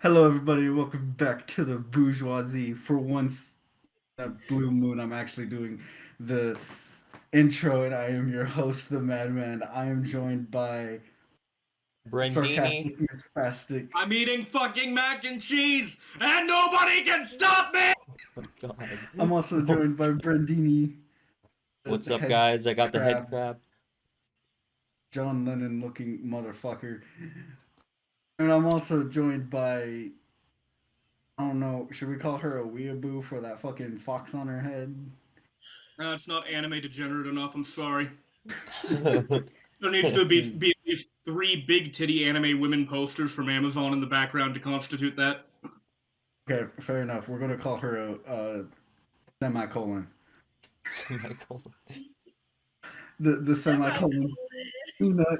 Hello, everybody. Welcome back to the bourgeoisie. For once, that blue moon, I'm actually doing the intro, and I am your host, the Madman. I am joined by Brandini. sarcastic Miss Spastic. I'm eating fucking mac and cheese, and nobody can stop me! Oh God. I'm also joined by Brandini. What's the up, head guys? I got the head crab, crab. John Lennon-looking motherfucker, and I'm also joined by I don't know. Should we call her a weeaboo for that fucking fox on her head? It's not anime degenerate enough, I'm sorry. Oh There needs to be at least 3 big titty anime women posters from Amazon in the background to constitute that. Okay, fair enough. We're gonna call her a semicolon. Semicolon. The semicolon peanut.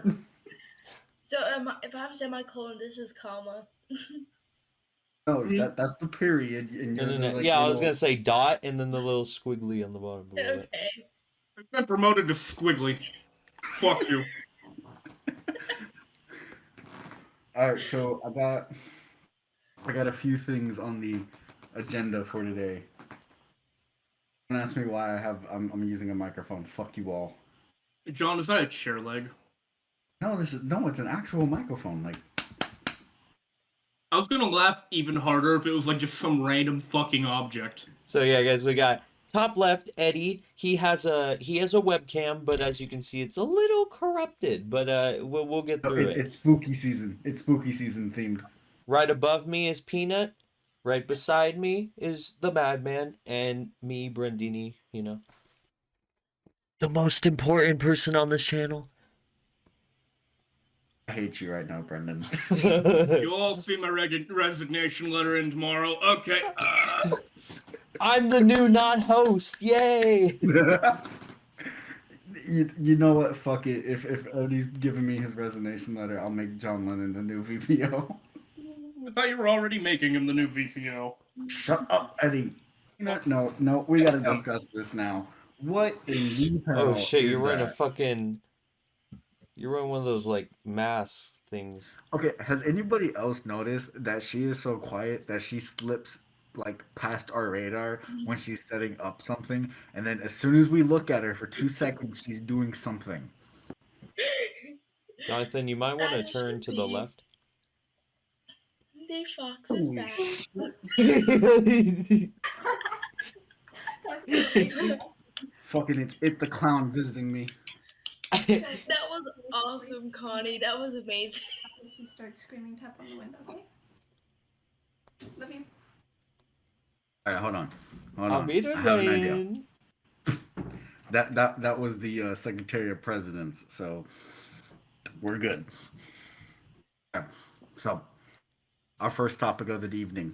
So if I have semicolon, this is comma. No, that's the period, and you're No. the Yeah, I was little. gonna say dot and then the little squiggly on the bottom below it. Okay. I've been promoted to Squiggly. Fuck you. All right, so I got a few things on the agenda for today. Don't ask me why I'm using a microphone. Fuck you all. John, is that a chair leg? No, it's an actual microphone. Like I was gonna laugh even harder if it was like just some random fucking object. So yeah, guys, we got top left Eddie. He has a webcam, but as you can see, it's a little corrupted. But we'll get through it. it's spooky season. It's spooky season themed. Right above me is Peanut. Right beside me is the Madman, and me, Brandini. You know, the most important person on this channel. I hate you right now, Brendan. You'll all see my resignation letter in tomorrow. Okay. I'm the new not-host. Yay! You know what? Fuck it. If Eddie's giving me his resignation letter, I'll make John Lennon the new VPO. I thought you were already making him the new VPO. Shut up, Eddie. No. We gotta discuss this now. What in the hell? Oh shit! is You're wearing a that? fucking. You're wearing one of those like mask things. Okay, has anybody else noticed that she is so quiet that she slips like past our radar when she's setting up something, and then as soon as we look at her for 2 seconds, she's doing something. Jonathan, you might want to That turn to the should be- left. They fox is Holy back. Fucking it's the clown visiting me. That was awesome, Connie. That was amazing. If he starts screaming, tap on the window, okay? Love you. All right, hold on. I'll be I have an idea. in. That was the Secretary of Presidents, so we're good. Okay, so our first topic of the evening: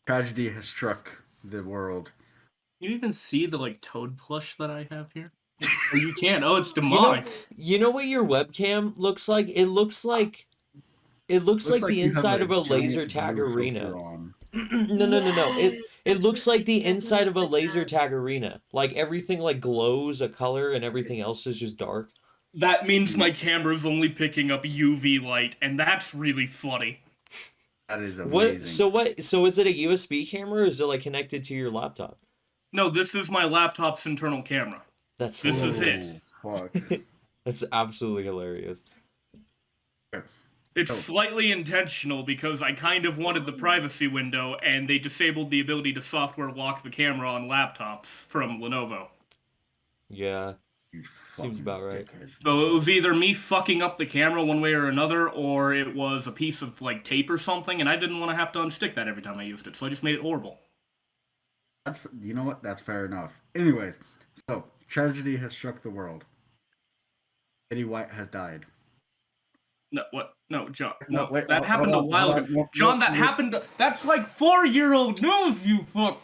tragedy has struck the world. You even see the like toad plush that I have here? Oh, you can't. Oh, it's demonic. You know what your webcam looks like? It looks like the You have inside of a giant laser tag blue arena. filter on. No. It looks like the inside of a laser tag arena. Like everything like glows a color and everything else is just dark. That means my camera's only picking up UV light, and that's really funny. That is What? amazing. So is it a USB camera or is it like connected to your laptop? No, this is my laptop's internal camera. That's This is hilarious. it. Fuck. That's absolutely hilarious. It's Oh. slightly intentional because I kind of wanted the privacy window, and they disabled the ability to software lock the camera on laptops from Lenovo. Yeah. You Seems fucking about right. dickhead. So it was either me fucking up the camera one way or another, or it was a piece of like tape or something, and I didn't want to have to unstick that every time I used it, so I just made it horrible. You know what? That's fair enough. Anyways, so tragedy has struck the world. Eddie White has died. No, what? No, John. No, No, wait, that hold happened a on, while hold ago. on, no, John, no, that no. happened. That's like 4-year-old news, you fuck.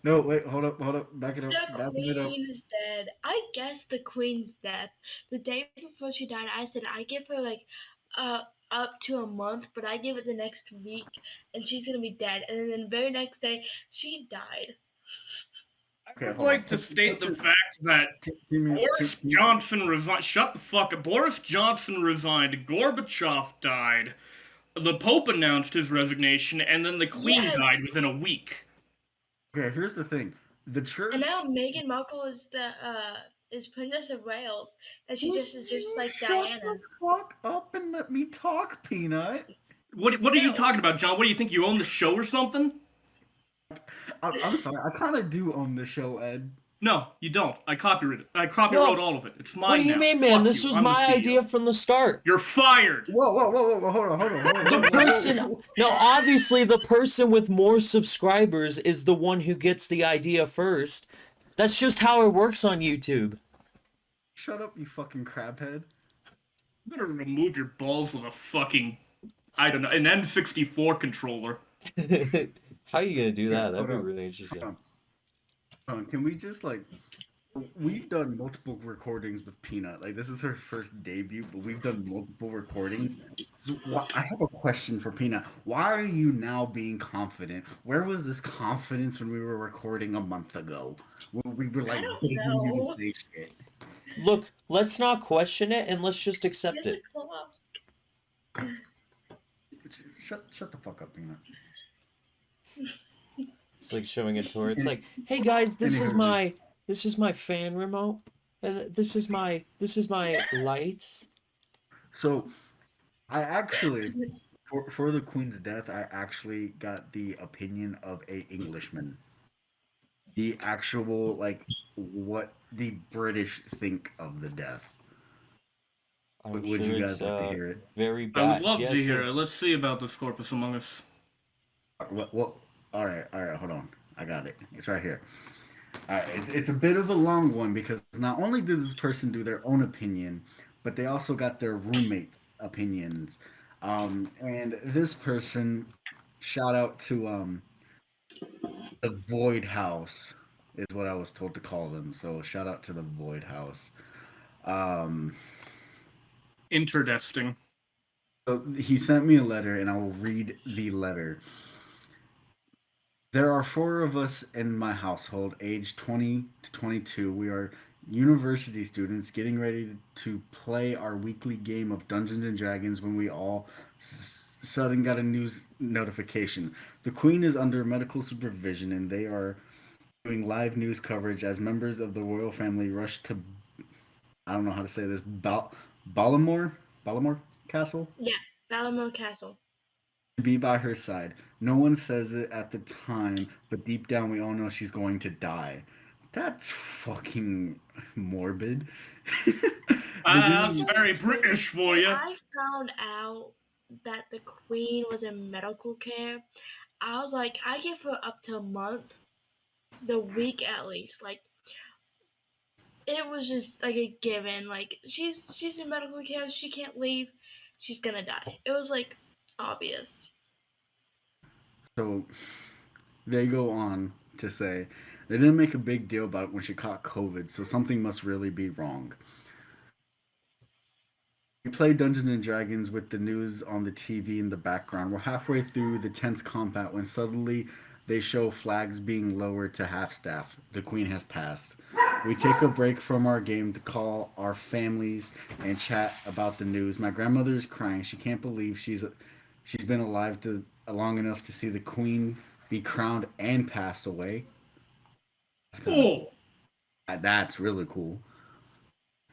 No, wait, hold up, back it up, The back it up. queen is dead. I guess the queen's death. The day before she died, I said I give her like up to a month, but I give it the next week, and she's gonna be dead. And then the very next day, she died. Okay, I would hold like on. to state the fact that Boris Johnson resigned. Shut the fuck up. Boris Johnson resigned. Gorbachev died. the Pope announced his resignation, and then the Queen Yes. died within a week. Okay, here's the thing. The church. And now Meghan Markle is Princess of Wales, and she just is just like Shut Diana. the fuck up and let me talk, Peanut. What are you No. talking about, John? What do you think, you own the show or something? I'm sorry. I kind of do own the show, Ed. No, you don't. I copywrote all of it. It's mine What do you now. mean, man? Fuck This you. was I'm the my CEO. idea from the start. You're fired. Whoa! Hold on. The person, no, obviously the person with more subscribers is the one who gets the idea first. That's just how it works on YouTube. Shut up, you fucking crabhead. I'm gonna remove your balls with a fucking, I don't know, an N64 controller. How are you gonna do that? Yeah, That'd hold be on. really interesting. Hold on. Can we just we've done multiple recordings with Peanut. Like, this is her first debut, but we've done multiple recordings. So I have a question for Peanut. Why are you now being confident? Where was this confidence when we were recording a month ago? When we were like I don't begging you know. to say shit. Look, let's not question it and let's just accept There's it. a clock. Shut the fuck up, Peanut. It's like showing it to her. It's like, hey guys, this is my fan remote. And this is my lights. So, I actually, for the Queen's death, I actually got the opinion of a Englishman. The actual, what the British think of the death. I'm Would sure you it's guys like to hear it? very I bad. would love Yeah, to hear sure. it. Let's see about this Corpus Among Us. Well, all right, hold on. I got it. It's right here. All right, it's a bit of a long one because not only did this person do their own opinion, but they also got their roommates' opinions. And this person, shout out to the Void House, is what I was told to call them. So shout out to the Void House. Um, Interdesting. so he sent me a letter, and I will read the letter. There are 4 of us in my household, aged 20 to 22. We are university students getting ready to play our weekly game of Dungeons and Dragons when we all sudden got a news notification. The Queen is under medical supervision and they are doing live news coverage as members of the royal family rush to, I don't know how to say this, Ballamore Castle? Yeah, Ballamore Castle. To be by her side. No one says it at the time, but deep down we all know she's going to die. That's fucking morbid. That's very British for you. I found out that the Queen was in medical care. I was like, I give her up to a month, the week at least. Like, it was just like a given. Like, she's in medical care. She can't leave. She's gonna die. It was like obvious. So they go on to say they didn't make a big deal about it when she caught COVID, so something must really be wrong. We play Dungeons and Dragons with the news on the TV in the background. We're halfway through the tense combat when suddenly they show flags being lowered to half staff. The Queen has passed. We take a break from our game to call our families and chat about the news. My grandmother is crying. She can't believe she's been alive long enough to see the Queen be crowned and passed away. Oh, That's really cool.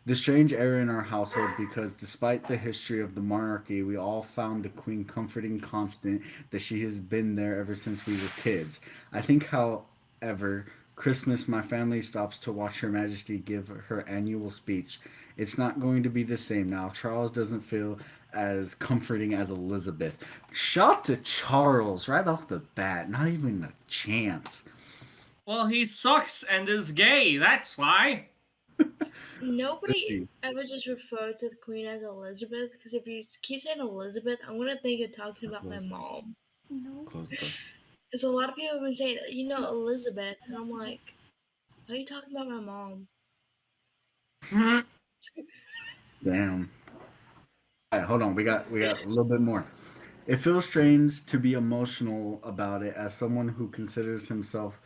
The strange era in our household because despite the history of the monarchy, we all found the Queen comforting constant that she has been there ever since we were kids. I think, however, Christmas my family stops to watch Her Majesty give her annual speech. It's not going to be the same now. Charles doesn't feel as comforting as Elizabeth. Shot to Charles right off the bat. Not even a chance. well, he sucks and is gay. That's why. Let's Nobody see. ever just referred to the Queen as Elizabeth, because if you keep saying Elizabeth, I'm gonna think you're talking about my mom. No. Close the door. Because a lot of people have been saying, Elizabeth, and I'm like, why are you talking about my mom? Damn. All right, hold on. We got a little bit more. It feels strange to be emotional about it as someone who considers himself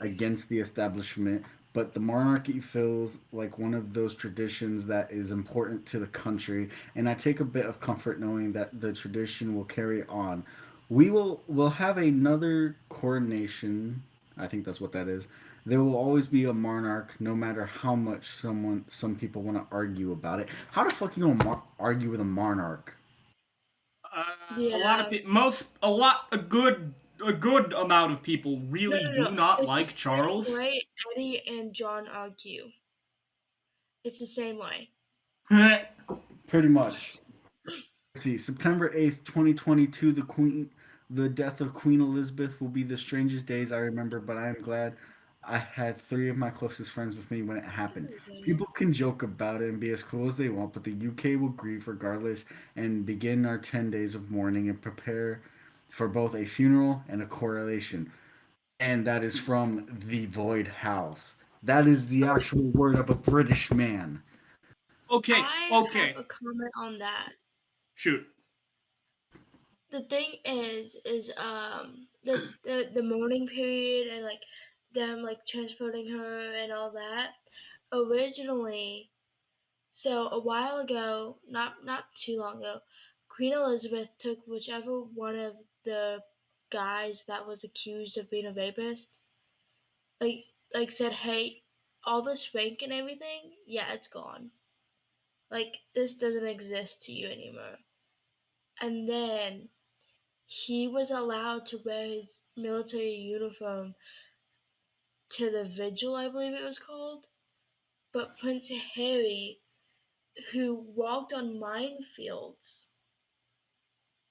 against the establishment, but the monarchy feels like one of those traditions that is important to the country, and I take a bit of comfort knowing that the tradition will carry on. We'll have another coronation. I think that's what that is. There will always be a monarch, no matter how much some people want to argue about it. How the fuck you gonna argue with a monarch? A lot of Yeah. people, a good amount of people really No, no, do no. not It's the like same Charles. way Eddie and John argue. It's the same way. Pretty much. Let's see, September 8th, 2022, the death of Queen Elizabeth will be the strangest days I remember, but I am glad I had three of my closest friends with me when it happened. People can joke about it and be as cruel as they want, but the UK will grieve regardless and begin our 10 days of mourning and prepare for both a funeral and a coronation. And that is from The Void House. That is the actual word of a British man. Okay, I okay. have a comment on that. Shoot. The thing is the mourning period and like them like transporting her and all that. Originally, so a while ago, not too long ago, Queen Elizabeth took whichever one of the guys that was accused of being a rapist, like said, hey, all this rank and everything, yeah, it's gone. Like this doesn't exist to you anymore. And then he was allowed to wear his military uniform to the vigil, I believe it was called. But Prince Harry, who walked on minefields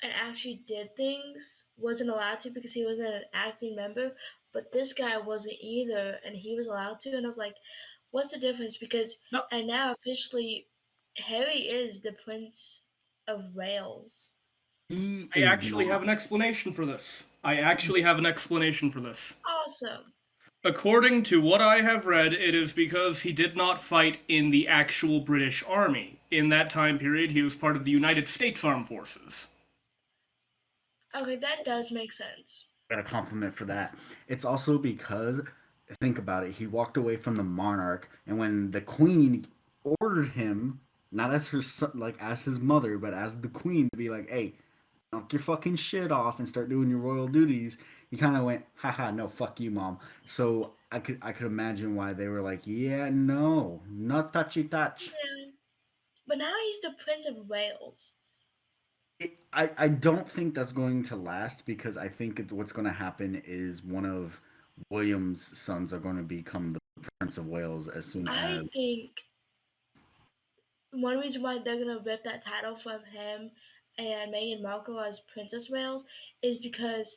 and actually did things, wasn't allowed to because he wasn't an acting member. But this guy wasn't either, and he was allowed to. And I was like, what's the difference? Because No, and now officially, Harry is the Prince of Wales. He I is actually not. have an explanation for this. Awesome. According to what I have read, it is because he did not fight in the actual British Army. In that time period, he was part of the United States Armed Forces. Okay, that does make sense. Got a compliment for that. It's also because, think about it, he walked away from the monarch, and when the queen ordered him, not as her son, like as his mother, but as the queen, to be like, "Hey, knock your fucking shit off and start doing your royal duties," he kind of went, "Haha, no, fuck you, mom." So I could imagine why they were like, "Yeah, no, not touchy touch." Yeah. But now he's the Prince of Wales. I don't think that's going to last because I think what's going to happen is one of William's sons are going to become the Prince of Wales as soon I as. think one reason why they're gonna rip that title from him and Meghan Markle as Princess Wales is because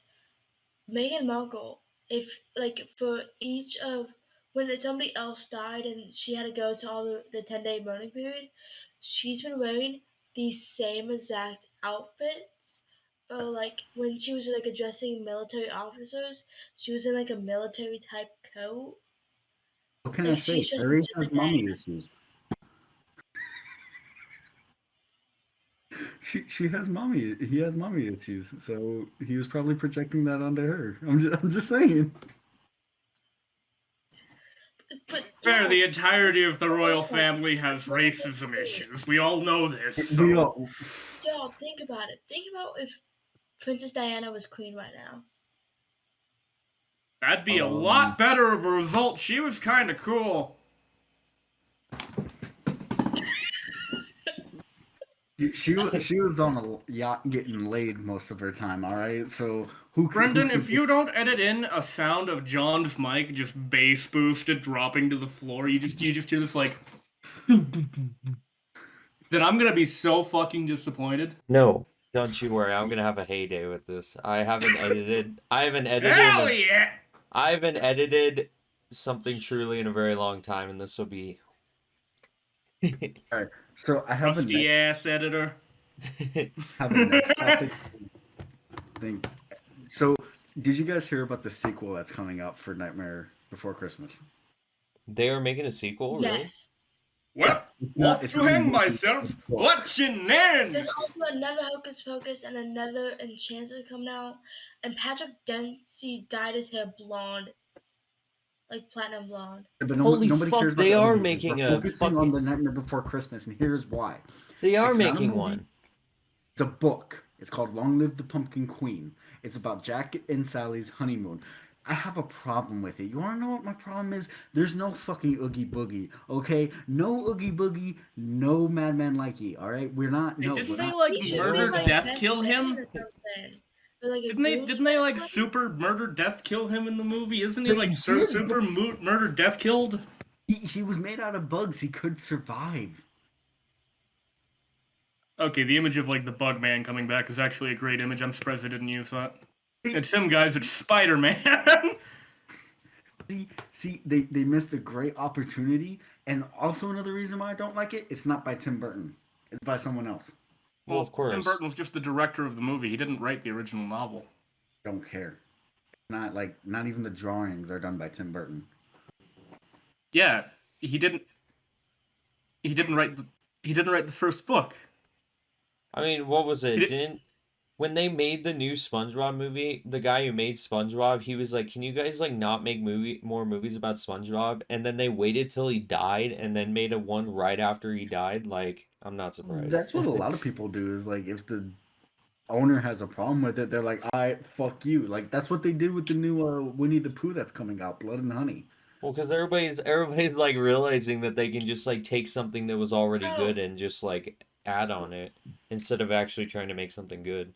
Meghan Markle, if like for each of when somebody else died and she had to go to all the 10-day mourning period, she's been wearing the same exact outfits. Like when she was like addressing military officers, she was in like a military type coat. What can I Like say? she's just Harry just has like mommy issues. She has mommy. He has mommy issues, so he was probably projecting that onto her. I'm just saying. but Fair, yo, the entirety of the royal also, family has racism issues. We all know this, We so. all, y'all think about it. Think about if Princess Diana was queen right now. That'd be a um, lot better of a result. She was kinda cool. she was on a yacht getting laid most of her time. All right, so who Brendan, can if you don't edit in a sound of John's mic just bass boosted dropping to the floor, you just hear this like then I'm gonna be so fucking disappointed. No, don't you worry. I'm gonna have a heyday with this. I haven't edited. Hell yeah! I haven't edited something truly in a very long time, and this will be. All right, so Rusty ass editor. have a next topic. Thing. So, did you guys hear about the sequel that's coming up for Nightmare Before Christmas? They are making a sequel, really? Yes. Well, It's off it's to not a hang movie, it's myself. a book. Watching There's Nan. also another Hocus Pocus and another Enchanted coming out, and Patrick Dempsey dyed his hair blonde. like Platinum Blonde. But Holy nobody fuck, cares about they the other are movies. making We're a focusing on fucking... The Nightmare Before Christmas, and here's why. They are It's not a making movie. one. It's a book. It's called Long Live the Pumpkin Queen. It's about Jack and Sally's honeymoon. I have a problem with it. You want to know what my problem is? There's no fucking Oogie Boogie, okay? No Oogie Boogie, no Madman Likey, all right? We're not, Hey, no, didn't we're they not. like He should be murder, like death, best kill man him? or something. Or like a Didn't they like groomsman. super murder, death, kill him in the movie? Isn't he They like did, super murder, death killed? He was made out of bugs. He could survive. Okay, the image of like the Bug Man coming back is actually a great image. I'm surprised they didn't use that. It's him, guys. It's Spider-Man. See, they missed a great opportunity. And also another reason why I don't like it, it's not by Tim Burton. It's by someone else. Well, of Tim course. Burton was just the director of the movie. He didn't write the original novel. Don't care. Not even the drawings are done by Tim Burton. Yeah, he didn't. He didn't write the first book. I mean, what was it? He When they made the new SpongeBob movie, the guy who made SpongeBob, he was like, "Can you guys like not make more movies about SpongeBob?" And then they waited till he died and then made a one right after he died. Like, I'm not surprised. That's what a lot of people do. Is like if the owner has a problem with it, they're like, "I fuck you." Like that's what they did with the new Winnie the Pooh that's coming out, Blood and Honey. Well, because everybody's like realizing that they can just like take something that was already good and just like add on it instead of actually trying to make something good.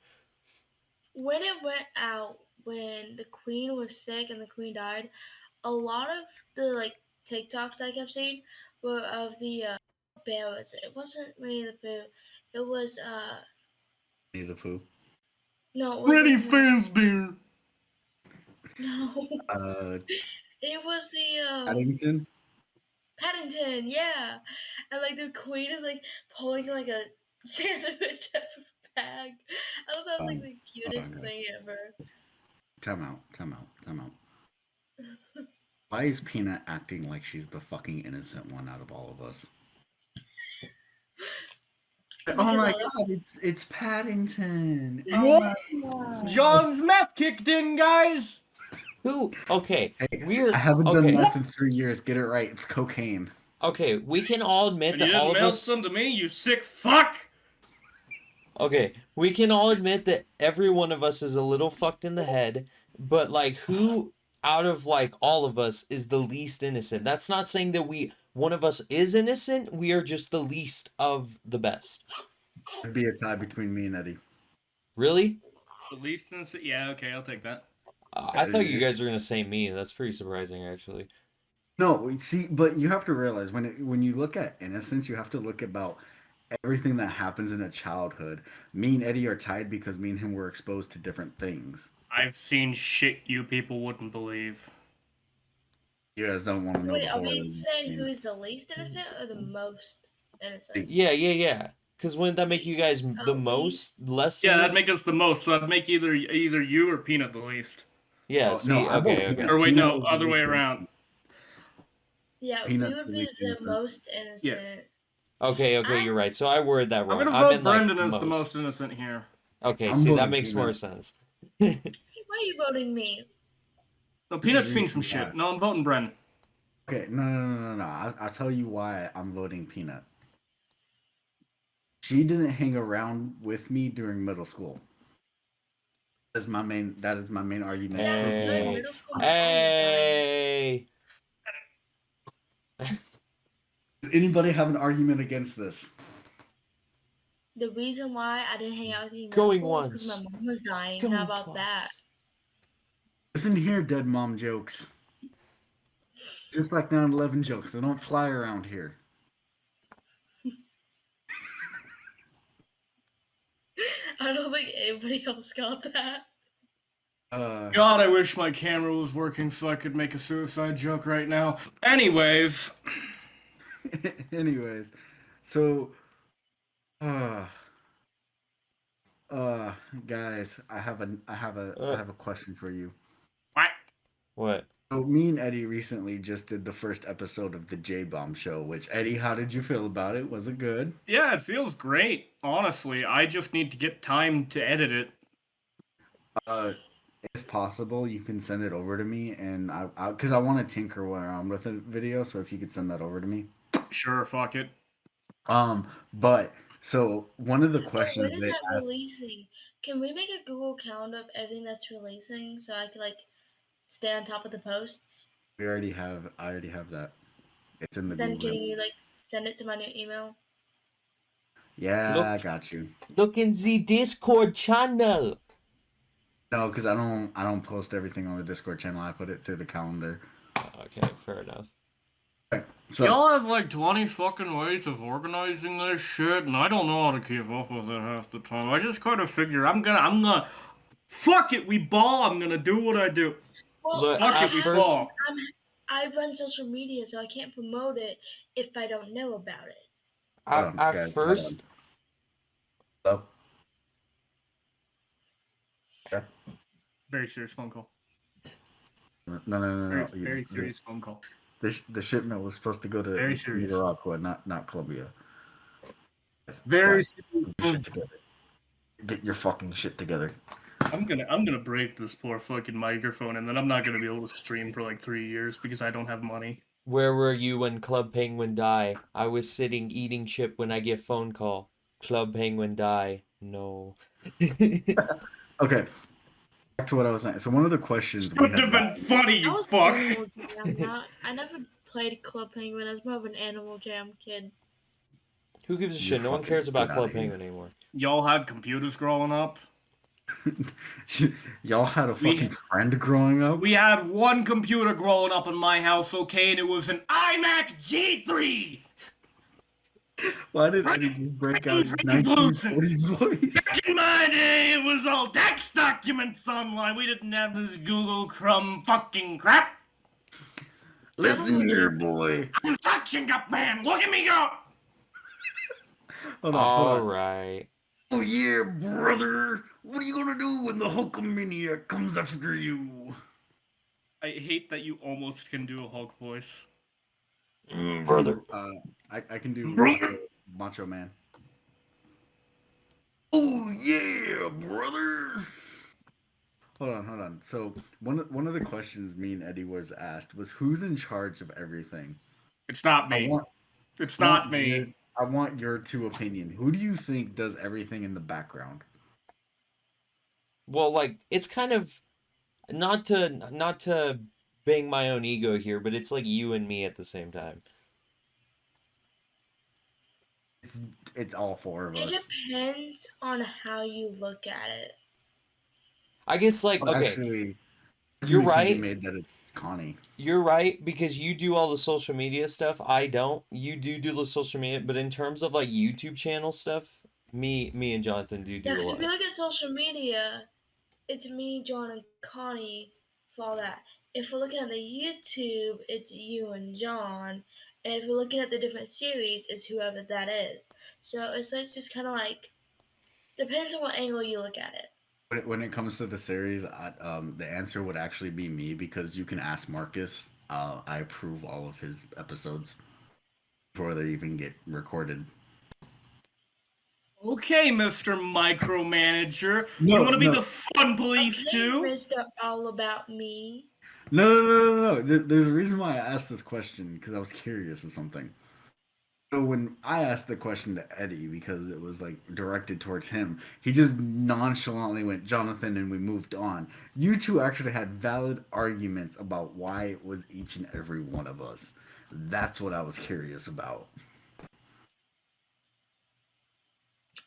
When it went out, when the Queen was sick and the Queen died, a lot of the like TikToks I kept seeing were of the bear was it? It wasn't Winnie the Pooh. It was Winnie the Pooh. no, it Freddy wasn't. Fazbear. No, it was the Paddington. Paddington, yeah. And like the Queen is like pulling like a sandwich out of a bag. I thought that was like the cutest okay. thing ever. Time out. Why is Peanut acting like she's the fucking innocent one out of all of us? Oh my god, it's Paddington. Oh my god. John's meth kicked in, guys. Who? Okay, Hey, I haven't done meth in 3 years. Get it right. It's cocaine. Okay, we can all admit And you that all didn't of mail us. some to me, you sick fuck. Okay, we can all admit that every one of us is a little fucked in the head, but like who out of like all of us is the least innocent? That's not saying that one of us is innocent, we are just the least of the best. It'd be a tie between me and Eddie. Really? The least innocent. Yeah, okay, I'll take that. I thought you guys were gonna say me. That's pretty surprising, actually. No, see, but you have to realize when you look at innocence, you have to look about everything that happens in a childhood. Me and Eddie are tied because me and him were exposed to different things. I've seen shit you people wouldn't believe. You guys don't want to know Wait, the are horror. we saying who is the least innocent or the most innocent? Yeah. Because wouldn't that make you guys the most less? Yeah, that'd make us the most. So that'd make either you or Peanut the least. Yeah. Oh, See. no, I vote Okay. Peanut. Or wait, Peanut no, is the other way least around. Yeah, Peanut's we would the be least the innocent. most innocent. Okay. You're right. So I worded that I'm wrong. gonna I vote meant like Brendan as the most innocent here. Okay. I'm See, that voting makes Peanut. more sense. Why are you voting me? No, Peanut's seen reason some why. shit. No, I'm voting Bren. Okay, no. I'll tell you why I'm voting Peanut. She didn't hang around with me during middle school. That is my main argument. Yes, during Hey. middle school. Hey. Does anybody have an argument against this? The reason why I didn't hang out with you in Going middle school is because once. my mom was dying. Going How about twice. that? Listen here, dead mom jokes. Just like 9/11 jokes, they don't fly around here. I don't think anybody else got that. God, I wish my camera was working so I could make a suicide joke right now. Anyways, so, guys, I have a question for you. What? So me and Eddie recently just did the first episode of the J-Bomb show, which, Eddie, how did you feel about it? Was it good? yeah, it feels great. Honestly, I just need to get time to edit it. if possible, you can send it over to me, and because I want to tinker around with the video. So if you could send that over to me. Sure, fuck it. But so one of the When questions is they that asked, releasing? Can we make a Google Calendar of everything that's releasing so I can like stay on top of the posts? I already have that. It's in the Then can Google. you like send it to my new email? Yeah, Look, I got you. look in the Discord channel. No, because I don't post everything on the Discord channel. I put it through the calendar. Okay, fair enough. Okay, so Y'all have like 20 fucking ways of organizing this shit, and I don't know how to keep up with it half the time. I just kind of figure I'm gonna, fuck it, we ball, I'm gonna do what I do. Well, Look, Fuck I it, we at first, fall. I run social media, so I can't promote it if I don't know about it. hold at, on, at guys, hold on. first, Hello? Okay. Very serious phone call. No. Very, very serious phone call. The shipment was supposed to go to Very serious. Nicaragua, not Colombia. Very Quiet. Get your shit together. Get your fucking shit together. I'm gonna break this poor fucking microphone, and then I'm not gonna be able to stream for like 3 years because I don't have money. where were you when Club Penguin die? I was sitting eating chip when I get phone call. Club Penguin die. No. Okay. Back to what I was saying. So one of the questions we Would had have been funny, That you was fuck. Animal Jam. I never played Club Penguin. I was more of an Animal Jam kid. Who gives a You're shit? No one fucking cares about get outta Club here. Penguin anymore. Y'all had computers growing up. Y'all had a We- fucking friend growing up? We had one computer growing up in my house, okay, and it was an iMac G3. Why did Eddie just break out his Translucent. 1940s voice? Back in my day, it was all text documents online. We didn't have this Google Chrome fucking crap. Listen here, boy. I'm suction cup man. Look at me go. Hold on. Alright. Oh yeah, brother. What are you gonna do when the Hulkamaniac comes after you? I hate that you almost can do a Hulk voice. Brother. I can do Brother. Macho Man. Oh yeah, brother. Hold on. So one of the questions me and Eddie was asked was who's in charge of everything? It's not me. It's not me. I want your two opinion. Who do you think does everything in the background? Well, like, it's kind of not to bang my own ego here, but it's like you and me at the same time. It's all four of It us. depends on how you look at it. I guess, like, But okay, actually, you're it can be right. made that it's Connie. You're right, because you do all the social media stuff. I don't. You do the social media, but in terms of like YouTube channel stuff, me and Jonathan do Yeah, a because if lot. you look at social media, it's me, John, and Connie for all that. If we're looking at the YouTube, it's you and John. And if we're looking at the different series, it's whoever that is. So it's like just kind of like depends on what angle you look at it. When it comes to the series, the answer would actually be me because you can ask Marcus. I approve all of his episodes before they even get recorded. Okay, Mr. Micromanager. No, you want to be no. the fun police Okay, too? Mr. All About Me. No. There's a reason why I asked this question because I was curious of something. So when I asked the question to Eddie because it was like directed towards him, he just nonchalantly went Jonathan, and we moved on. You two actually had valid arguments about why it was each and every one of us. That's what I was curious about.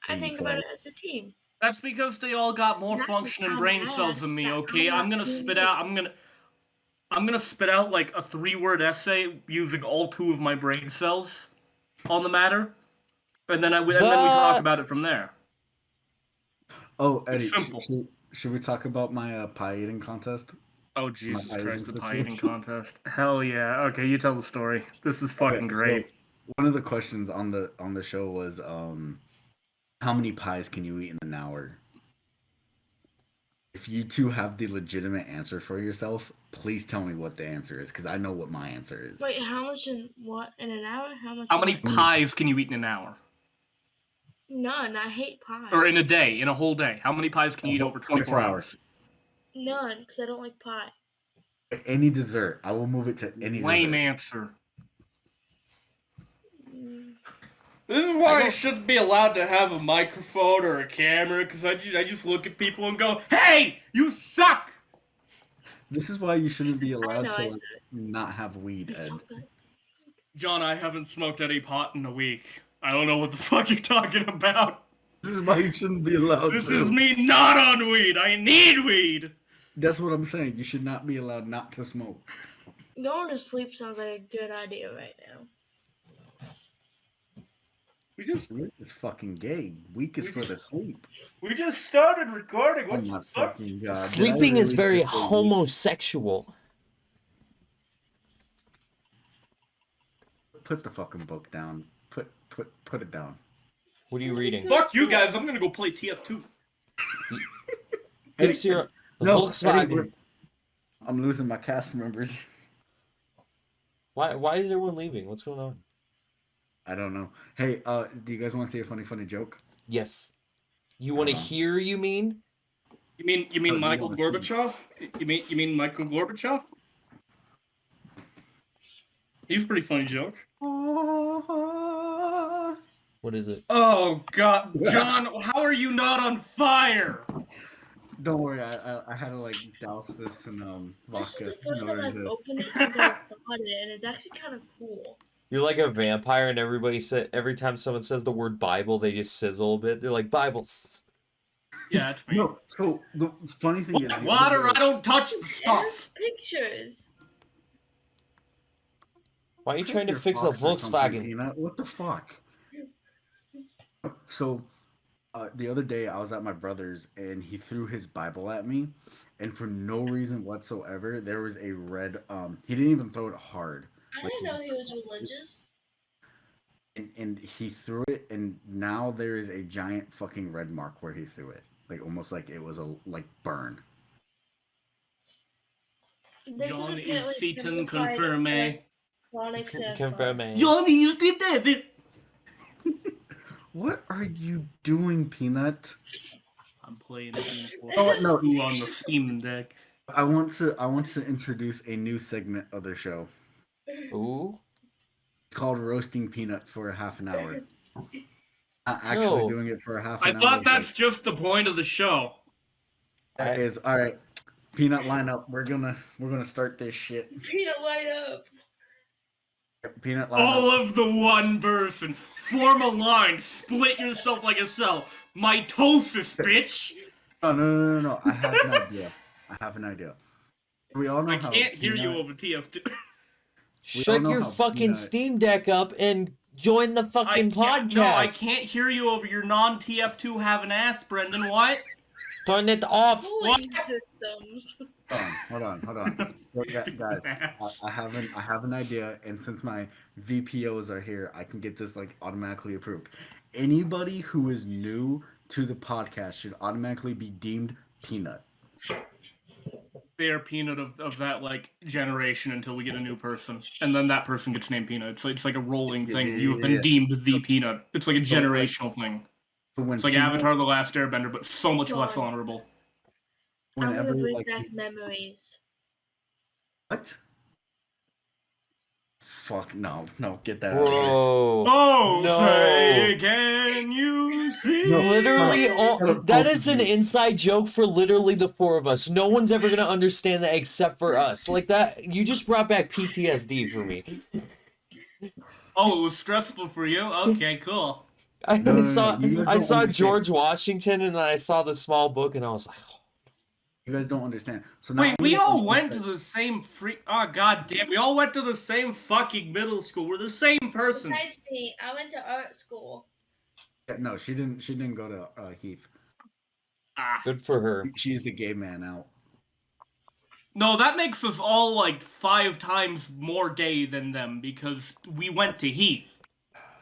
I think about it as a team. That's because they all got more That's functioning how brain bad cells than me, that okay? I'm gonna spit out like a 3-word essay using all 2 of my brain cells on the matter. And then we talk about it from there. Oh, Eddie, It's simple. should we talk about my pie eating contest? Oh, Jesus pie Christ, the eating pie eating situation? contest. Hell yeah. Okay, you tell the story. This is fucking Okay, great. so one of the questions on the show was how many pies can you eat in an hour? If you two have the legitimate answer for yourself, please tell me what the answer is because I know what my answer is. Wait, how much in what in an hour? How much? How many what? pies can you eat in an hour? None. I hate pie. Or in a day, in a whole day? How many pies can you eat over 24 hours? None, because I don't like pie. Any dessert. I will move it to any Lame dessert. answer. Mm. This is why I shouldn't be allowed to have a microphone or a camera, because I just look at people and go, "Hey, you suck!" This is why you shouldn't be I allowed know, to I like, not have weed, Ed. John, I haven't smoked any pot in a week. I don't know what the fuck you're talking about. This is why you shouldn't be allowed This to. is me not on weed. I need weed. That's what I'm saying. You should not be allowed not to smoke. Going to sleep sounds like a good idea right now. Sleep is fucking gay. Weak is for the sleep. We just started recording. Oh What my the fuck? fucking god. Sleeping is very homosexual. Put the fucking book down. Put it down. What are you reading? Fuck you guys. I'm gonna go play TF2. Fix your No, Volkswagen. Eddie, I'm losing my cast members. Why is everyone leaving? What's going on? I don't know. Hey, do you guys want to see a funny joke? Yes. You want to hear, you mean? You mean you Michael wanna see? Gorbachev? You mean Michael Gorbachev? He's a pretty funny joke. What is it? Oh god, John, how are you not on fire? Don't worry, I had to like douse this in This vodka. is the first in time order I've to- opened it since I bought it, and it's actually kind of cool. You're like a vampire, and every time someone says the word Bible, they just sizzle a bit. They're like, Bibles. Yeah, it's me. No, so the funny thing is, Water, I don't touch the There's stuff. pictures. Why are you Pick trying to your fix a fox or something, Volkswagen? Peanut. What the fuck? So, the other day I was at my brother's and he threw his Bible at me, and for no reason whatsoever, there was a red. He didn't even throw it hard. I Like, didn't know he was religious. and he threw it, and now there is a giant fucking red mark where he threw it, like almost like it was a burn. This John apparently is Satan simplified confirme. chronic Confirm me. Johnny is the devil. What are you doing, Peanut? I'm playing Team Oh, Fortress no. 2 on the Steam Deck. I want to introduce a new segment of the show. Ooh. It's called Roasting Peanut for a half an hour. Not actually No. doing it for a half I an hour. thought that's just the point of the show. That is all right. Peanut, line up. We're gonna start this shit. Peanut, light up. Peanut, line All up. of the one person. Form a line. Split yourself like a cell. Mitosis, bitch. No. I have an idea. We all know I how can't hear you Peanut- over TF2. Shut know your how fucking Peanut- Steam Deck up and join the fucking podcast. I can't hear you over your non-TF2 have an ass, Brendan. What? Turn it off. Cooling systems. Hold on. Look, guys, I have an idea, and since my VPOs are here, I can get this like automatically approved. Anybody who is new to the podcast should automatically be deemed Peanut. They are Peanut of that like generation until we get a new person, and then that person gets named Peanut. It's like a rolling thing. You have been deemed the Peanut. It's like a generational thing. So when It's like Peanut- Avatar: The Last Airbender, but so much less God. honorable. I'm whenever gonna bring like back memories. what? Fuck no, get that out of here. Bro. Oh, No. say can you see? No. Literally, No. that is an inside joke for literally the four of us. No one's ever gonna understand that except for us. Like that, you just brought back PTSD for me. Oh, it was stressful for you. Okay, cool. I No. saw, You guys I don't saw understand. George Washington, and then I saw the small book, and I was like, You guys don't understand. So now Wait, I'm we gonna all introduce went to it. the same Oh god damn! We all went to the same fucking middle school. We're the same person. Besides me, I went to art school. No, she didn't go to Heath. Ah, good for her. She's the gay man out. no, that makes us all like 5 times more gay than them because we went to Heath.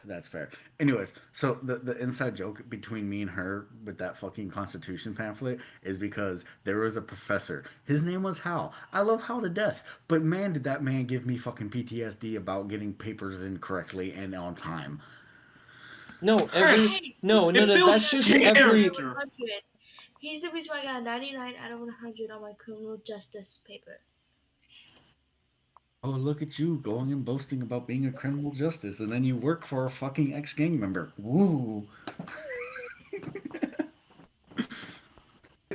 That's fair. Anyways, so the inside joke between me and her with that fucking Constitution pamphlet is because there was a professor. His name was Hal. I love Hal to death, but man, did that man give me fucking PTSD about getting papers in correctly and on time. No, Hey, no, it builds that's just every. character. He's the reason why I got a 99 out of 100 on my criminal justice paper. Oh, look at you going and boasting about being a criminal justice, and then you work for a fucking ex-gang member. Woo!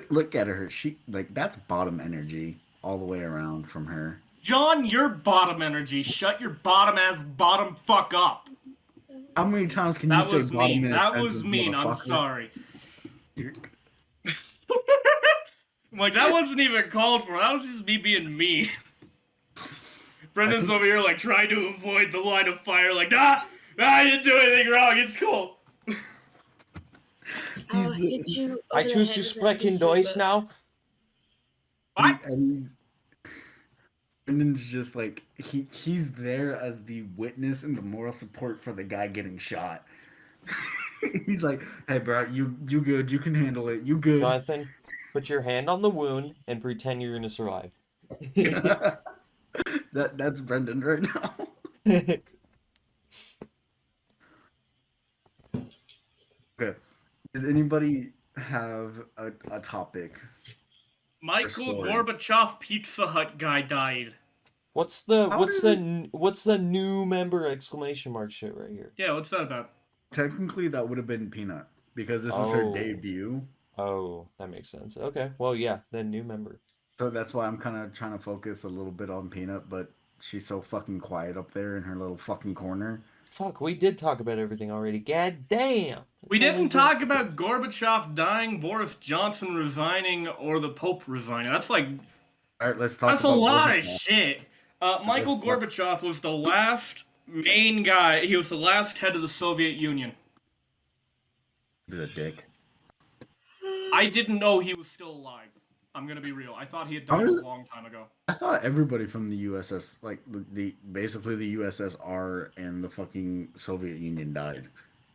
Look at her. She that's bottom energy all the way around from her. John, you're bottom energy. Shut your bottom ass bottom fuck up. How many times can you That say was bottom mean. in a That sentence, was mean. I'm motherfucker? sorry. Like, that wasn't even called for. That was just me being mean. Brendan's over here, like, trying to avoid the line of fire, like, I didn't do anything wrong. It's cool. I'll hit you I over the choose head to with sprechen that Deutsch paper. now. What? And Brendan's just like he's there as the witness and the moral support for the guy getting shot. He's like, "Hey, bro, you good? You can handle it. You good?" Jonathan, put your hand on the wound and pretend you're gonna survive. That's Brendan right now. Okay. Does anybody have a topic? Michael story. Gorbachev Pizza Hut guy died. What's the How what's did the what's the new member exclamation mark shit right here? Yeah, what's that about? Technically, that would have been Peanut because this is her Oh. debut. Oh, that makes sense. Okay, well, yeah, then new member. So that's why I'm kind of trying to focus a little bit on Peanut, but she's so fucking quiet up there in her little fucking corner. Fuck, we did talk about everything already. God damn. We It's only didn't been- talk about Gorbachev dying, Boris Johnson resigning, or the Pope resigning. That's like, All right, let's talk that's a about lot of Gorbachev. shit. Michael Let's talk- Gorbachev was the last main guy. He was the last head of the Soviet Union. He's a dick. I didn't know he was still alive. I'm gonna be real. I thought he had died a long time ago. I thought everybody from the USS, like basically the USSR and the fucking Soviet Union died.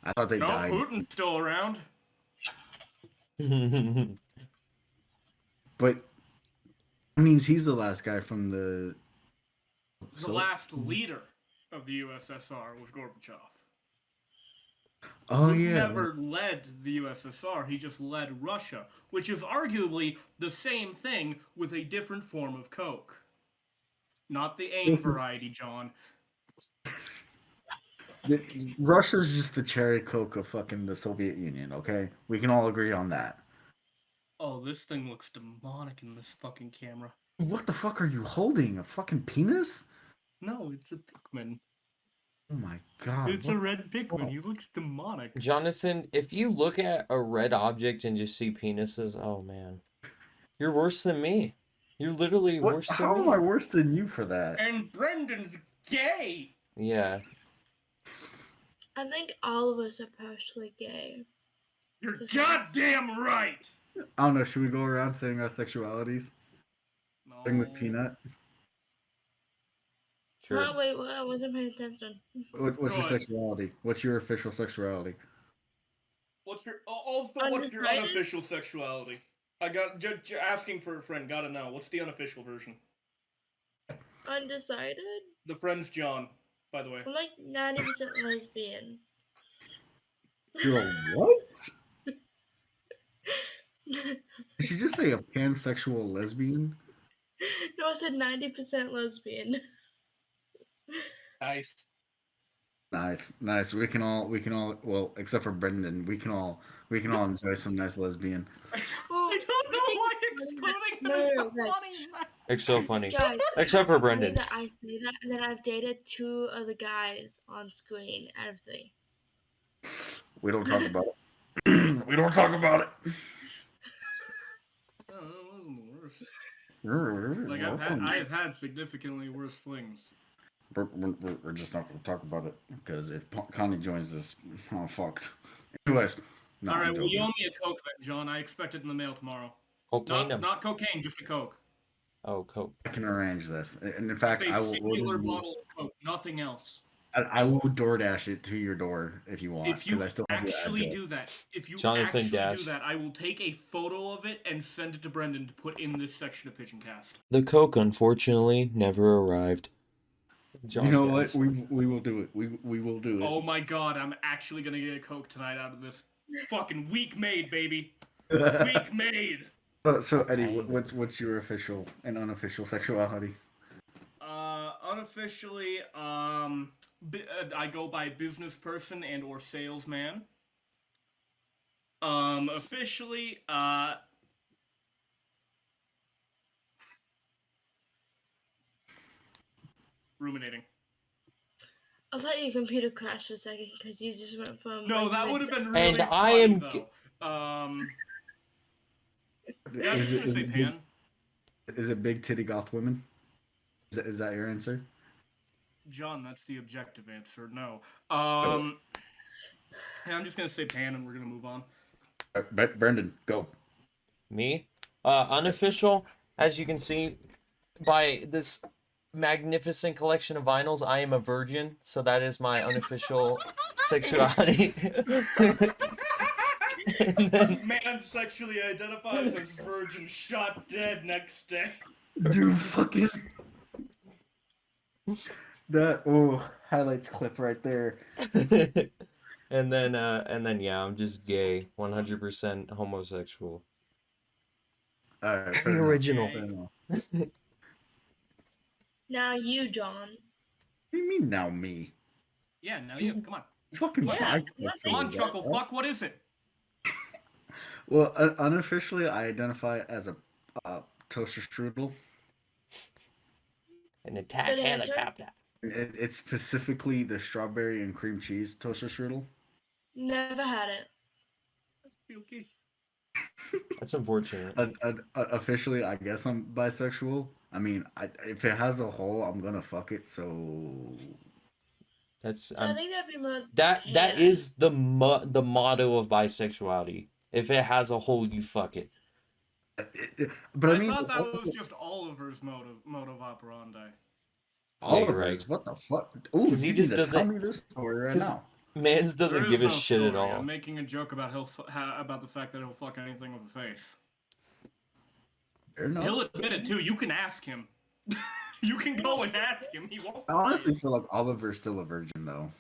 I thought they No, died. Putin's still around. But that means he's the last guy from the. The last leader of the USSR was Gorbachev. Oh Who yeah. never led the USSR, he just led Russia, which is arguably the same thing with a different form of Coke. Not the AIM Listen. variety, John. Russia's just the cherry coke of fucking the Soviet Union. Okay, we can all agree on that. Oh, this thing looks demonic in this fucking camera. What the fuck are you holding? A fucking penis? No, it's a Pikmin. Oh my god. It's a red Pikmin. He looks demonic. Jonathan, if you look at a red object and just see penises, oh man. You're worse than me. You're literally What? worse How than am me. I worse than you for that? And Brendan's gay! Yeah. I think all of us are partially gay. You're Just goddamn right! I don't know. Should we go around saying our sexualities? Starting with No. Peanut. Sure. Oh, wait, I wasn't paying attention. What's Go your ahead. sexuality? What's your official sexuality? What's your what's your Undecided? unofficial sexuality? I got asking for a friend. Gotta know. What's the unofficial version? Undecided? The friend's John, by the way. I'm like 90% lesbian. You're a what? Did you just say a pansexual lesbian? No, I said 90% lesbian. Nice. Nice. We can all, well, except for Brendan, we can all enjoy some nice lesbian. Well, I don't know why it's exploding No, that is no, so guys. funny. It's so funny. guys, Except for it's funny Brendan. that I say that, and then I've dated 2 of the guys on screen out of 3. We don't talk about it. We don't talk about it. Oh, that wasn't the worst. Like I've had significantly worse flings. We're just not going to talk about it because if Connie joins this, I'm fucked. Anyways, no, All right, I'm well, you joking. owe me a Coke then, John. I expect it in the mail tomorrow. Cocaine. Not cocaine, just a Coke. Oh, Coke. I can arrange this, and in fact, A I will singular order you. bottle of Coke, nothing else. I will DoorDash it to your door if you want. If you 'cause I still have your actually address. do that, if you Jonathan actually Dash. do that, I will take a photo of it and send it to Brendan to put in this section of PigeonCast. The Coke, unfortunately, never arrived. You know Dash. what? We will do it. We will do it. Oh my god, I'm actually gonna get a Coke tonight out of this fucking week made, baby. Tweak made. So Eddie, Dang. what's your official and unofficial sexuality? Unofficially, I go by business person and or salesman. Officially, ruminating. I'll let your computer crash for a second because you just went from. No, like, that mid- would have been And really I funny am though. Yeah, I'm Is just it gonna say big, pan. is it big titty goth women? Is that your answer? John, that's the objective answer. No. Oh. Yeah, I'm just gonna say pan, and we're gonna move on. Brendan, go. Me? Unofficial, as you can see by this magnificent collection of vinyls, I am a virgin, so that is my unofficial sexuality. And then, Man sexually identifies as virgin, shot dead next day. Dude, fucking that highlights clip right there. and then yeah, I'm just gay, 100% homosexual. All right, Very original. Fair enough. Now you, John. What do you mean now me? Yeah, now you. Come on. Fucking Yeah, bisexual, Come on, right? Chuckle Fuck, what is it? Well, unofficially, I identify as a toaster strudel. An attack Good answer. helicopter. It's specifically the strawberry and cream cheese toaster strudel. Never had it. Okay. That's unfortunate. Officially, I guess I'm bisexual. I mean, if it has a hole, I'm gonna fuck it. So That's So I think that'd be more. that pan. is the motto of bisexuality. If it has a hole, you fuck it. but I I mean, thought that was just Oliver's mode of operandi. Oliver's. right. What the fuck? Ooh, 'Cause he you just need to tell doesn't- me this story right 'cause- now. Mans doesn't There give is a no shit at story. all. I'm making a joke about about the fact that he'll fuck anything with a face. Fair enough. He'll admit it too. You can ask him. You can go and ask him. He won't. I honestly feel like Oliver's still a virgin, though.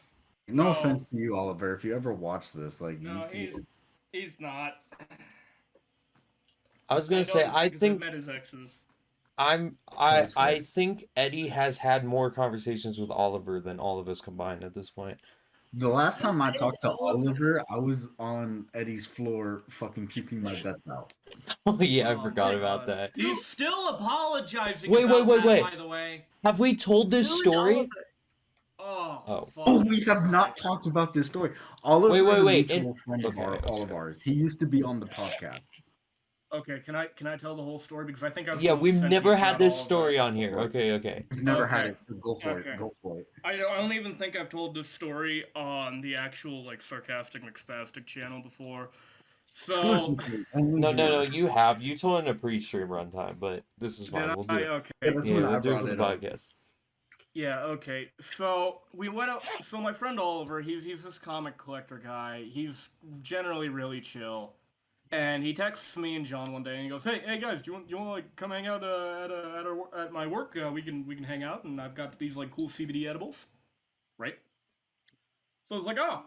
No No. offense to you, Oliver. If you ever watch this, like, No, you, he's not. I was gonna say, know this I because think I've met his exes. That's fair. I think Eddie has had more conversations with Oliver than all of us combined at this point. the last time I Is talked to Oliver- Oliver, I was on Eddie's floor, fucking puking my guts out. Oh yeah, I Oh forgot my about God. that. He's still apologizing. Wait, about wait, that, wait. By the way. Have we told this Who is story? Oliver? Oh. Fuck. Oh, we have not talked about this story. Oliver is a wait, mutual friend of okay. all of ours. He used to be on the podcast. Okay, can I tell the whole story because I think I've Yeah, told we've Senti never had throughout this all of story them. on here. Okay. We've never had Okay. it, so go for Okay. it. Go for it. I don't even think I've told this story on the actual like sarcastic McSpastic channel before. So No, you have. You told in a pre-stream runtime, but this is fine. did We'll do it. Okay. Yeah, that's Yeah, when I we'll do it brought for the it up. podcast. Yeah, okay. So we went out. So my friend Oliver, he's this comic collector guy. He's generally really chill, and he texts me and John one day, and he goes, "Hey guys, do you want to like come hang out at my work? We can hang out, and I've got these like cool CBD edibles, right?" So I was like, "Oh,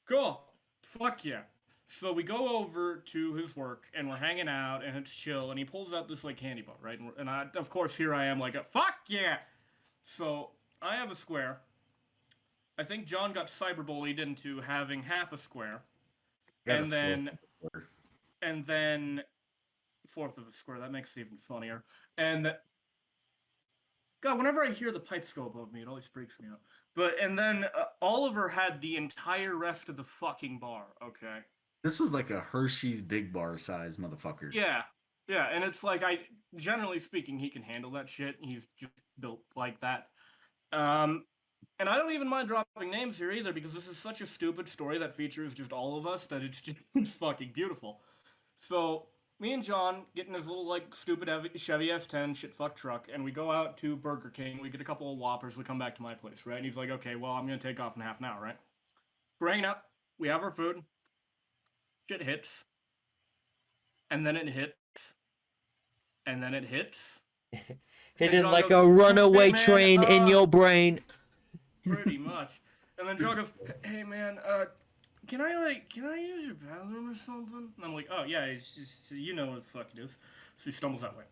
cool, fuck yeah." So we go over to his work, and we're hanging out, and it's chill, and he pulls out this like candy bar, right? And I, of course, here I am like, "Fuck yeah." So I have a square. I think John got cyberbullied into having half a square, and then fourth of a square. That makes it even funnier. And God, whenever I hear the pipes go above me, it always freaks me out. And then Oliver had the entire rest of the fucking bar. Okay. This was like a Hershey's Big Bar size motherfucker. Yeah, and it's like generally speaking, he can handle that shit. He's just built like that. And I don't even mind dropping names here either because this is such a stupid story that features just all of us that it's just fucking beautiful. So me and John get in his little like stupid Chevy S10 shit fuck truck, and we go out to Burger King. We get a couple of Whoppers. We come back to my place, right? And he's like, "Okay, well, I'm gonna take off in half an hour, right?" We're hanging out. We have our food. Shit hits, and then it hits, and then it hits. Hidden John like goes, a runaway "Hey, man, train in your brain. Pretty much. And then John goes, "Hey man, can I use your bathroom or something? And I'm like, oh yeah, it's just, you know what the fuck it is. So he stumbles that way.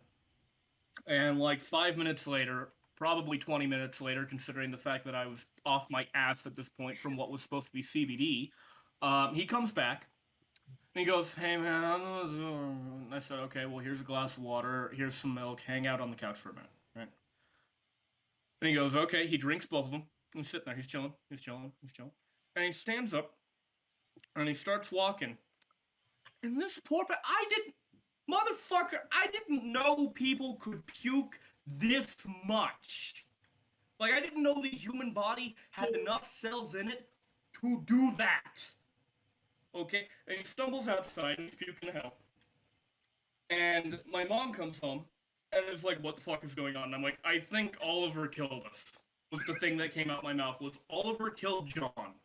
And like 5 minutes later, probably 20 minutes later, considering the fact that I was off my ass at this point from what was supposed to be CBD, he comes back and he goes, "Hey man, I said, okay, well here's a glass of water, here's some milk, hang out on the couch for a minute, right?" And he goes, okay. He drinks both of them. He's sitting there, he's chilling, and he stands up and he starts walking. And this I didn't, motherfucker, I didn't know people could puke this much. Like, I didn't know the human body had enough cells in it to do that. Okay? And he stumbles outside and he's puking hell. And my mom comes home and is like, what the fuck is going on? And I'm like, I think Oliver killed us. Was the thing that came out my mouth was Oliver killed John.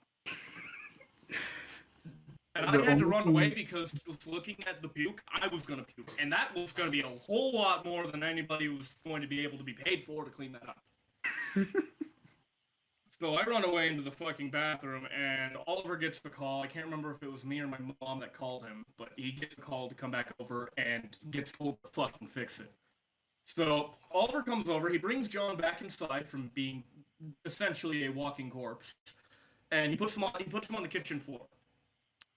And I had to run away because just looking at the puke, I was gonna puke. And that was gonna be a whole lot more than anybody was going to be able to be paid for to clean that up. So I run away into the fucking bathroom, and Oliver gets the call. I can't remember if it was me or my mom that called him, but he gets the call to come back over and gets told to fucking fix it. So Oliver comes over. He brings John back inside from being essentially a walking corpse, and he puts him on the kitchen floor,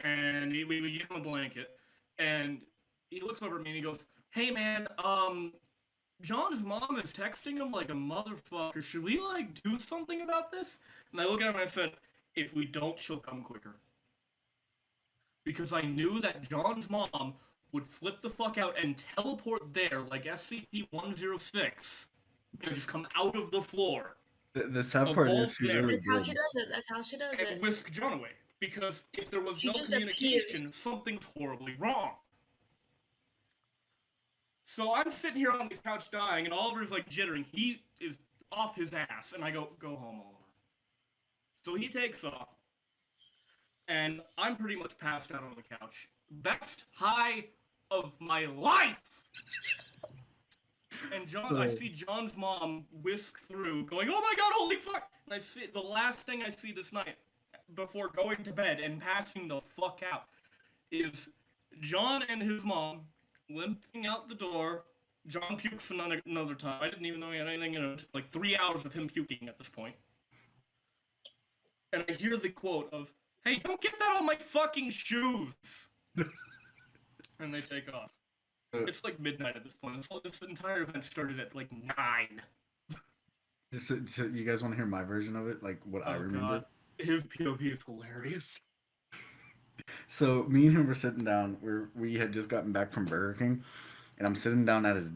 and we give him a blanket, and he looks over at me and he goes, "Hey man, John's mom is texting him like a motherfucker. Should we like do something about this?" And I look at him and I said, "If we don't, she'll come quicker." Because I knew that John's mom would flip the fuck out and teleport there like SCP-106 and just come out of the floor. The sad part is she really That's how she did. does it. That's how she does And it. whisk John away. Because if there was She no just communication, something's horribly wrong. So I'm sitting here on the couch dying, and Oliver's like jittering. He is off his ass, and I go home, Oliver. So he takes off, and I'm pretty much passed out on the couch. Best high of my life. And I see John's mom whisk through, going, "Oh my god, holy fuck!" And I see the last thing I see this night before going to bed and passing the fuck out is John and his mom limping out the door. John pukes another time. I didn't even know he had anything in it. Like 3 hours of him puking at this point. And I hear the quote of, "Hey, don't get that on my fucking shoes." And they take off. It's like midnight at this point. This entire event started at like 9. So you guys want to hear my version of it? Like what I remember? God. His POV is hilarious. So me and him were sitting down. We had just gotten back from Burger King, and I'm sitting down at his.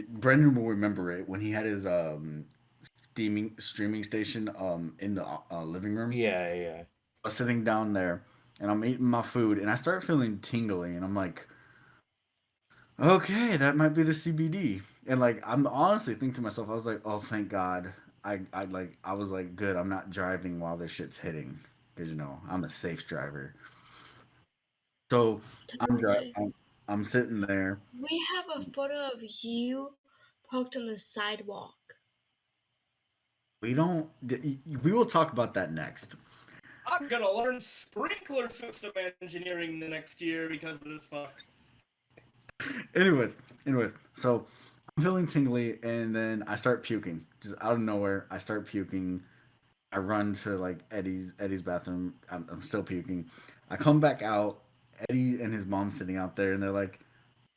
Brendan will remember it when he had his streaming station in the living room. Yeah. I was sitting down there, and I'm eating my food, and I start feeling tingly, and I'm like, okay, that might be the CBD. And like I'm honestly thinking to myself, I was like, oh thank God. I was like, good, I'm not driving while this shit's hitting. Because I'm a safe driver. So I'm sitting there. We have a photo of you parked on the sidewalk. We don't we will talk about that next. I'm gonna learn sprinkler system engineering the next year because of this fuck. Anyways, so I'm feeling tingly, and then I start puking. Just out of nowhere, I start puking. I run to like Eddie's bathroom. I'm still puking. I come back out. Eddie and his mom sitting out there, and they're like,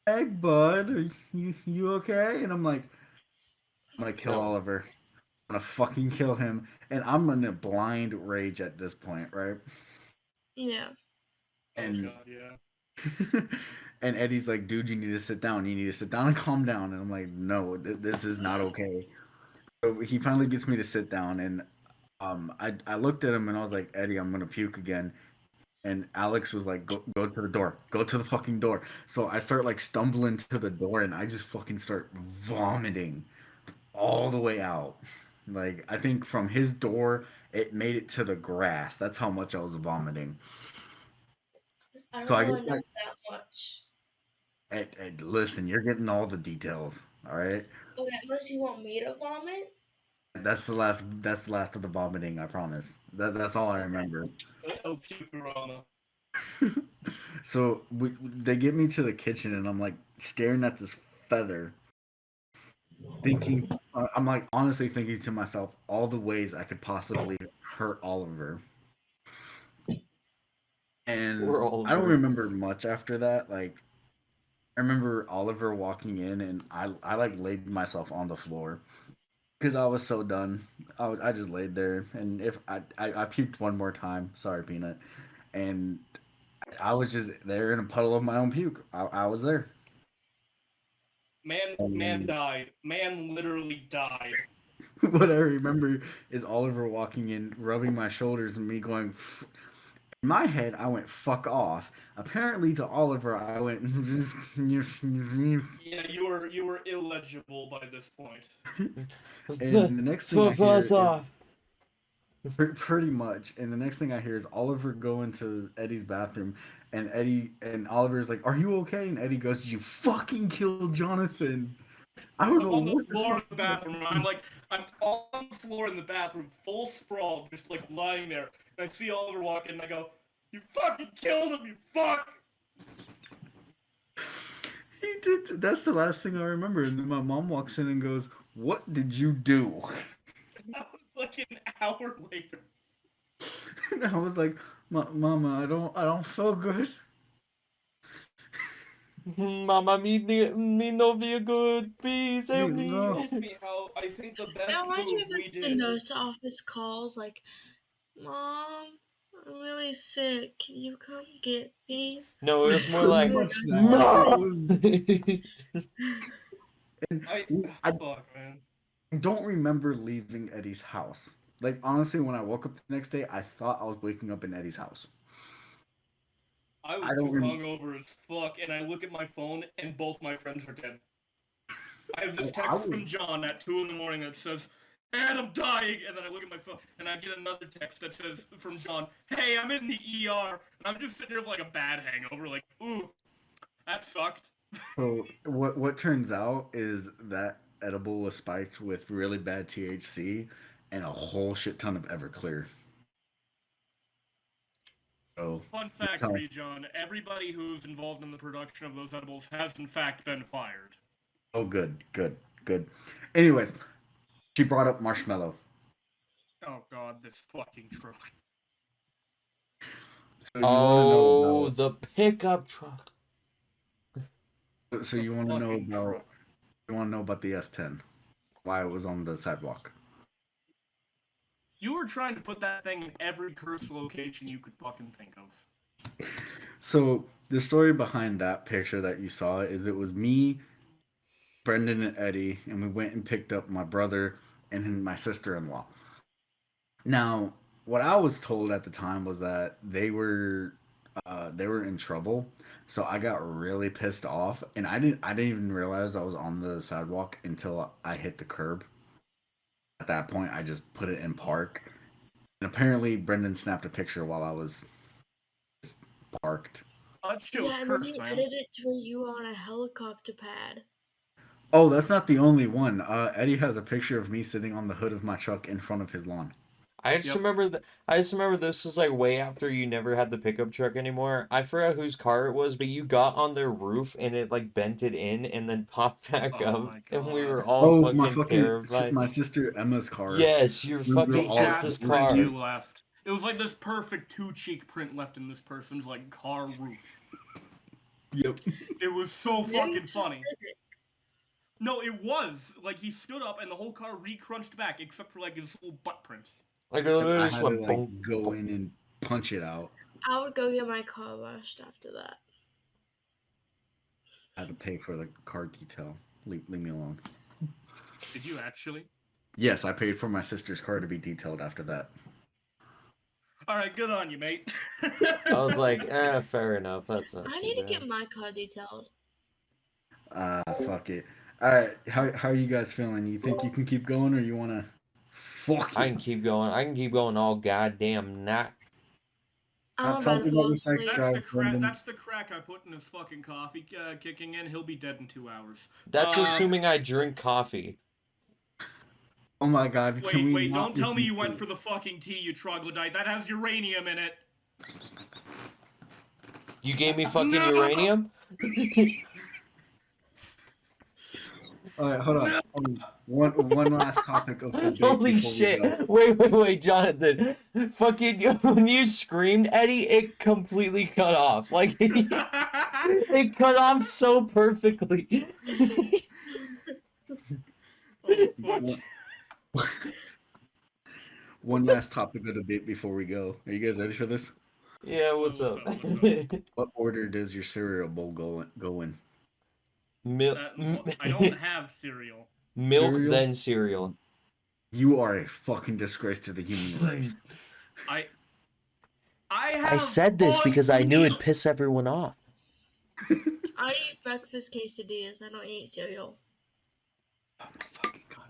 "Hey, bud, are you okay?" And I'm like, "I'm gonna kill Oliver. I'm gonna fucking kill him." And I'm in a blind rage at this point, right? Yeah. And oh God, yeah. and Eddie's like, "Dude, you need to sit down. You need to sit down and calm down." And I'm like, "No, this is not okay." So he finally gets me to sit down, and I looked at him and I was like, "Eddie, I'm gonna puke again." And Alex was like, go to the door. Go to the fucking door. So I start like stumbling to the door, and I just fucking start vomiting all the way out. Like I think from his door, it made it to the grass. That's how much I was vomiting. I So I don't get know back. that much. Listen, you're getting all the details. All right. Okay, unless you want me to vomit. That's the last. That's the last of the vomiting. I promise. That's all I remember. El Pucarana. So they get me to the kitchen, and I'm like staring at this feather, thinking. I'm like honestly thinking to myself all the ways I could possibly hurt Oliver, and We're all I don't over. remember much after that. Like I remember Oliver walking in, and I like laid myself on the floor because I was so done. I just laid there, and if I puked one more time, sorry, Peanut, and I was just there in a puddle of my own puke. I was there. Man And died. Man literally died. what I remember is Oliver walking in, rubbing my shoulders, and me going. In my head, I went "fuck off." Apparently, to Oliver, I went. Yeah, you were illegible by this point. And the next thing I hear Fuck is off. pretty much. And the next thing I hear is Oliver go into Eddie's bathroom, and Eddie and Oliver's like, "Are you okay?" And Eddie goes, "You fucking killed Jonathan." I don't I'm know on the what the floor fuck. in the bathroom. I'm on the floor in the bathroom, full sprawl, just like lying there. And I see Oliver walk in, and I go, "You fucking killed him, you fuck!" He did. That's the last thing I remember. And then my mom walks in and goes, "What did you do?" And that was like an hour later. And I was like, "Mama, I don't feel good." Mama, me no be good. Please help me. No. Tells me how I think the That best reminds me move of we like the did. nurse office calls, like, "Mom, I'm really sick. Can you come get me?" No, it It was was more pretty like, much that. It no. was. And I I fuck man. don't remember leaving Eddie's house. Like honestly, when I woke up the next day, I thought I was waking up in Eddie's house. I I was don't too remember. hungover as fuck, and I look at my phone, and both my friends are dead. I have this I text was. from John at 2 in the morning that says, "And I'm dying," and then I look at my phone, and I get another text that says from John, "Hey, I'm in the ER," and I'm just sitting here with like a bad hangover, like, ooh, that sucked. So what turns out is that edible was spiked with really bad THC and a whole shit ton of Everclear. So Fun that's fact for how. you, John: everybody who's involved in the production of those edibles has in fact been fired. Oh, good, good, good. Anyways, she brought up marshmallow. Oh god, this fucking truck. So you want to know Oh, about? the pickup truck. So The you want to know fucking about? truck. You want to know about the S10? Why it was on the sidewalk? You were trying to put that thing in every cursed location you could fucking think of. So the story behind that picture that you saw is it was me, Brendan, and Eddie, and we went and picked up my brother and my sister-in-law. Now, what I was told at the time was that they were in trouble. So I got really pissed off, and I didn't even realize I was on the sidewalk until I hit the curb. At that point, I just put it in park. And apparently, Brendan snapped a picture while I was parked. That shit was Yeah, and then cursed, you man. edit it to where you were on a helicopter pad. Oh, that's not the only one. Eddie has a picture of me sitting on the hood of my truck in front of his lawn. I just Yep. remember I just remember this was like way after you never had the pickup truck anymore. I forgot whose car it was, but you got on their roof and it like bent it in and then popped back Oh up, my and we were god. all Oh, fucking terrified. my sister Emma's car. Yes, your We were The fucking all sister's last print car. you left. It was like this perfect two-cheek print left in this person's like car roof. Yep. It was so Very fucking funny. specific. No, it was. Like he stood up and the whole car re-crunched back except for like his little butt print. Like it literally I just had to went like boom, go boom. in and punch it out. I would go get my car washed after that. I had to pay for the car detail. Leave me alone. Did you actually? Yes, I paid for my sister's car to be detailed after that. Alright, good on you, mate. I was like, fair enough. That's not I too need to bad. get my car detailed. Fuck it. Alright, how are you guys feeling? You think you can keep going or you wanna fuck I it? can keep going. I can keep going all goddamn night. I'm Tell about me to about fall your sex asleep. drive, Brendan. That's the crack I put in his fucking coffee kicking in. He'll be dead in 2 hours. That's assuming I drink coffee. Oh my god, can we Wait, not don't tell me you listen went to for the fucking tea, you troglodyte. That has uranium in it. You gave me fucking No! uranium? Alright, hold on. One last topic of debate Holy before we go. shit. Wait, Jonathan. Fucking, when you screamed, Eddie, it completely cut off. Like, it cut off so perfectly. Oh, fuck. One last topic of debate before we go. Are you guys ready for this? Yeah, what's What's up? up, what's up? What order does your cereal bowl go in? I don't have cereal. Milk, Cereal? then cereal. You are a fucking disgrace to the human race. I have I said this because I knew oatmeal. it'd piss everyone off. I eat breakfast quesadillas. I don't eat cereal. Fucking God.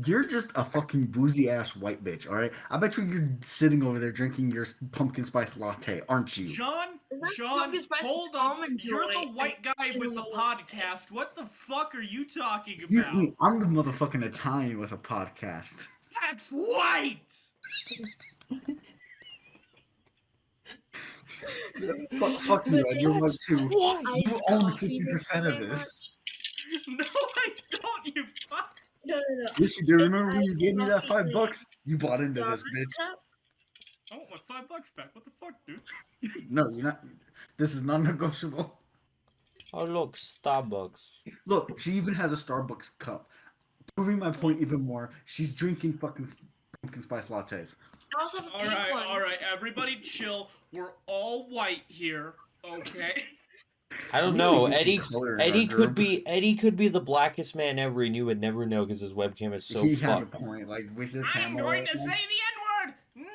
You're just a fucking boozy ass white bitch, alright? I bet you're sitting over there drinking your pumpkin spice latte, aren't you? John, Is that John, pumpkin spice hold up. almond You're joy? the white guy in with the the podcast. What the fuck are you talking Excuse about? me, I'm the motherfucking Italian with a podcast. That's white! Fuck you, Ed, you're white too. Iced You own coffee 50% of very this. No, I don't, you fuck. No. Yes, you do. Remember when Iced you gave me that coffee $5? You bought into this, Starbucks bitch. cup? I want my $5 back. What the fuck, dude? No, you're not. This is non-negotiable. Oh, look, Starbucks. Look, she even has a Starbucks cup. Proving my point even more, she's drinking fucking pumpkin spice lattes. I also have a pink one. Alright, everybody chill. We're all white here, okay? I don't I'm know. really Eddie losing color in Eddie our could group. be the blackest man ever, and you would never know because his webcam is so He has a fucked. point. Like with your I'm camera. going right to now. say the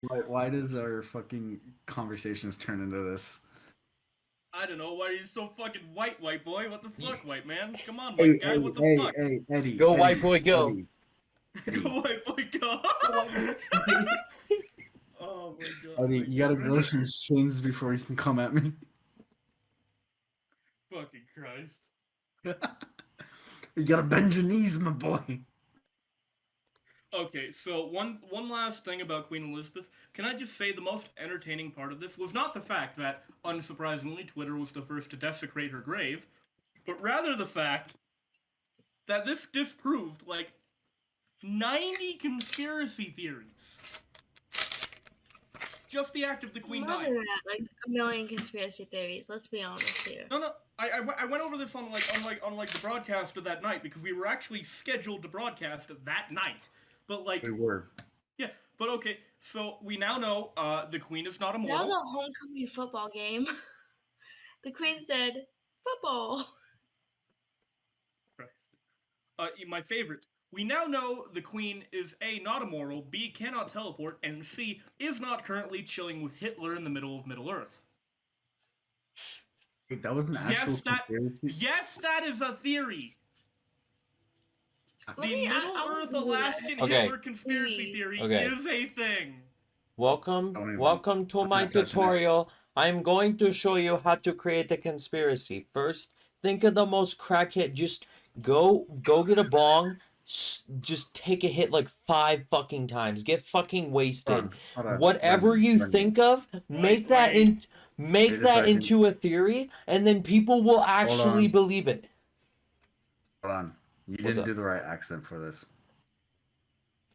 N-word! Why does our fucking conversations turn into this? I don't know why he's so fucking white boy. What the fuck, white man? Come on, Hey, white guy, what the fuck? hey, Eddie. Go, Eddie, white boy, go. Eddie, Go, white boy, go! Oh my god. Eddie, my you gotta God. grow some strings before you can come at me. Fucking Christ. You gotta bend your knees, my boy. Okay, so one last thing about Queen Elizabeth. Can I just say the most entertaining part of this was not the fact that, unsurprisingly, Twitter was the first to desecrate her grave, but rather the fact that this disproved, like, 90 conspiracy theories. Just the act of the Queen More dying. than that, like a million conspiracy theories. Let's be honest here. No. I went over this on the broadcast of that night because we were actually scheduled to broadcast that night. But like We were. yeah, but okay. So we now know the Queen is not That was immortal. a homecoming football game. The Queen said, "Football." My favorite. We now know the Queen is A, not immortal, B, cannot teleport, and C, is not currently chilling with Hitler in the middle of Middle Earth. Wait, that was an actual conspiracy? Yes, that is a theory. The I Middle wanna Earth do that. Alaskan Okay. Hitler conspiracy theory Okay. is a thing. Welcome Don't even- welcome to I'm my not touching it. tutorial. I'm going to show you how to create a conspiracy. First, think of the most crackhead. Just go get a bong. Just take a hit like 5 fucking times. Get fucking wasted. Hold on, Whatever Brendan, you Brendan. think of, make that wait. make Wait a that second. into a theory, and then people will actually on. believe it. Hold on. You What's didn't up? do the right accent for this.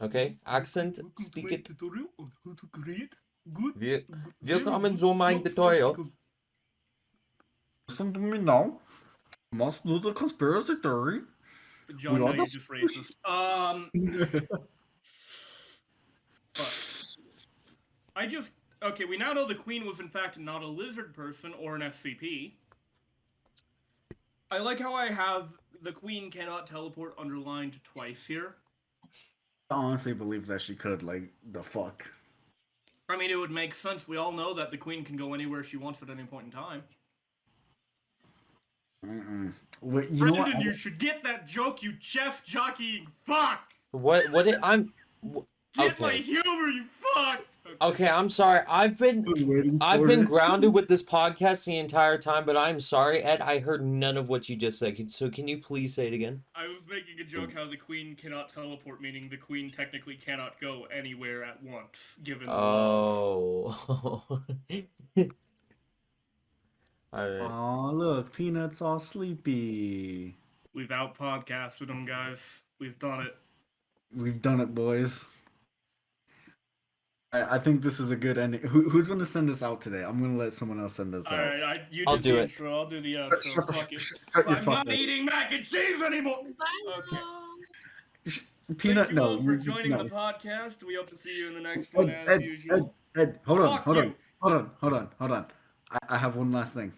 Okay? Accent, speak it. tutorial on how to create good. Willkommen zu meinem Tutorial. Listen to me now. Must do the conspiracy theory. John, We no, are you're the- just racist. Fuck. Okay, we now know the Queen was in fact not a lizard person or an SCP. I like how I have the Queen cannot teleport underlined twice here. I honestly believe that she could. Like, the fuck. I mean, it would make sense. We all know that the Queen can go anywhere she wants at any point in time. Wait, you know what? Brendan, you should get that joke, you chess jockeying fuck! What it, I'm Get my okay. humor, you fuck! Okay, I'm sorry. I've been waiting for it. grounded with this podcast the entire time, but I'm sorry, Ed. I heard none of what you just said. So can you please say it again? I was making a a joke how the queen cannot teleport, meaning the queen technically cannot go anywhere at once, given the laws. Oh. Alright. Aw, look, Peanut's all sleepy. We've out podcasted them, guys. We've done it. We've done it, boys. I think this is a good ending. Who's going to send us out today? I'm going to let someone else send us out. Alright, you I'll did do the it. intro, I'll do the outro. Shut the Fuck it. shut your I'm fuck not up. eating mac and cheese anymore! Bye. Okay. Peanut, Thank you no. all for you- joining no. the podcast. We hope to see you in the next one Ed, as Ed, usual. Ed, hold on, Fuck hold on, you. hold on. I have one last thing.